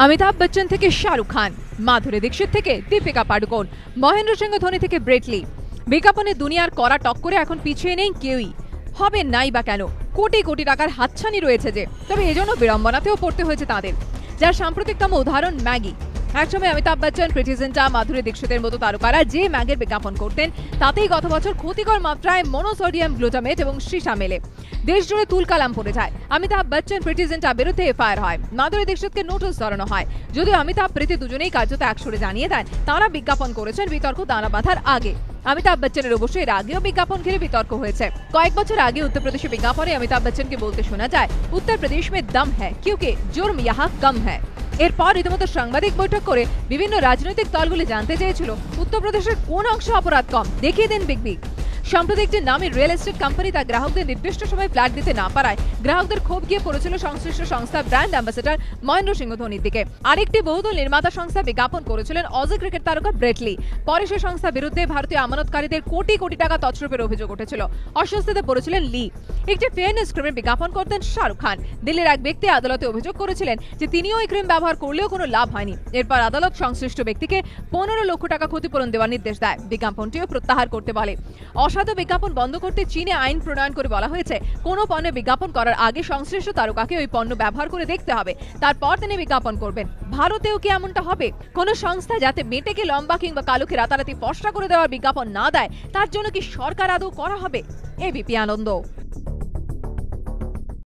अमिताभ बच्चन থেকে শাহরুখ খান, মাধুরী দীক্ষিত থেকে দীপিকা পাডুকোন, মহেন্দ্র সিংহ ধোনি থেকে ব্রেট লি। বিজ্ঞাপনে দুনিয়ার কড়া টক্করে এখন পিছিয়ে নেই কেউই। হবে নাই বা কেন, কোটি কোটি টাকার হাতছানি রয়েছে যে, তবে এজন্য বিড়ম্বনাতেও পড়তে হয়েছে তাদের। যার সাম্প্রতিকতম উদাহরণ ম্যাগি। একসময় অমিতাভ বচ্চন, প্রীতি জিন্টা, মাধুরী দীক্ষিতের মতো তারকারা যে ম্যাগের বিজ্ঞাপন করতেন তাতেই গত বছর ক্ষতিকর মাত্রায় মনোসোডিয়াম গ্লুটামেট এবং সীসা মেলে দেশজুড়ে তুলকালাম পড়ে যায়। অমিতাভ বচ্চন, প্রীতি জিন্টার বিরুদ্ধে এফআইআর হয়, মাধুরী দীক্ষিতকে নোটিশ ধরানো হয়। যদিও অমিতাভ, প্রীতি দুজনেই কার্যত একসুরে জানিয়ে দেন তারা বিজ্ঞাপন করেছেন বিতর্ক দানা বাঁধার আগে। অমিতাভ বচ্চনের অবশ্য এর আগেও বিজ্ঞাপন ঘিরে বিতর্ক হয়েছে। কয়েক বছর আগে উত্তরপ্রদেশের বিজ্ঞাপনে অমিতাভ বচ্চনকে বলতে শোনা যায়, উত্তর প্রদেশ में दम है क्योंकि जुर्म यहाँ कम है। এরপর রীতিমতো সাংবাদিক বৈঠক করে বিভিন্ন রাজনৈতিক দলগুলি জানতে চেয়েছিল উত্তরপ্রদেশের কোন অংশে অপরাধ কম, দেখিয়ে দিন বিগ বি। সম্প্রতি একটি নামী রিয়েল এস্টেট কোম্পানি তার গ্রাহকদের নির্দিষ্ট সময় ফ্ল্যাট দিতে না পারায় গ্রাহকদের ক্ষোভ গিয়ে পড়েছিল সংশ্লিষ্ট সংস্থার ব্র্যান্ড অ্যাম্বাসেডর মহেন্দ্র সিংহ ধোনির দিকে। আরেকটি বহুদল নির্মাতা সংস্থা বিজ্ঞাপন করেছিলেন অজি ক্রিকেট তারকা ব্রেট লি। পরে সেই সংস্থার বিরুদ্ধে ভারতীয় আমানতকারীদের কোটি কোটি টাকা তছরূপের অভিযোগ উঠেছিল। অস্বস্তিতে পড়েছিলেন লি। একটি ফেয়ারনেস ক্রিমের বিজ্ঞাপন করতেন শাহরুখ খান। দিল্লির এক ব্যক্তি আদালতে অভিযোগ করেছিলেন যে তিনিও এই ক্রিম ব্যবহার করলেও কোনো লাভ হয়নি। এরপর আদালত সংশ্লিষ্ট ব্যক্তিকে 15 লক্ষ টাকা ক্ষতিপূরণ দেওয়ার নির্দেশ দেয়। বিজ্ঞাপনটিও প্রত্যাহার করতে বলে। অসাধু বিজ্ঞাপন বন্ধ করতে চীনে আইন প্রণয়ন করে বলা হয়েছে, কোনো পণ্যে বিজ্ঞাপন করার আগে সংশ্লিষ্ট তারকাকে ওই পণ্য ব্যবহার করে দেখতে হবে, তারপর তিনি বিজ্ঞাপন করবেন। ভারতেও কি এমনটা হবে? কোন সংস্থা যাতে মেটেকে লম্বা কিংবা কালোকে রাতারাতি ফর্সা করে দেওয়ার বিজ্ঞাপন না দেয়, তার জন্য কি সরকার আদৌ করা হবে? এবিপি আনন্দ।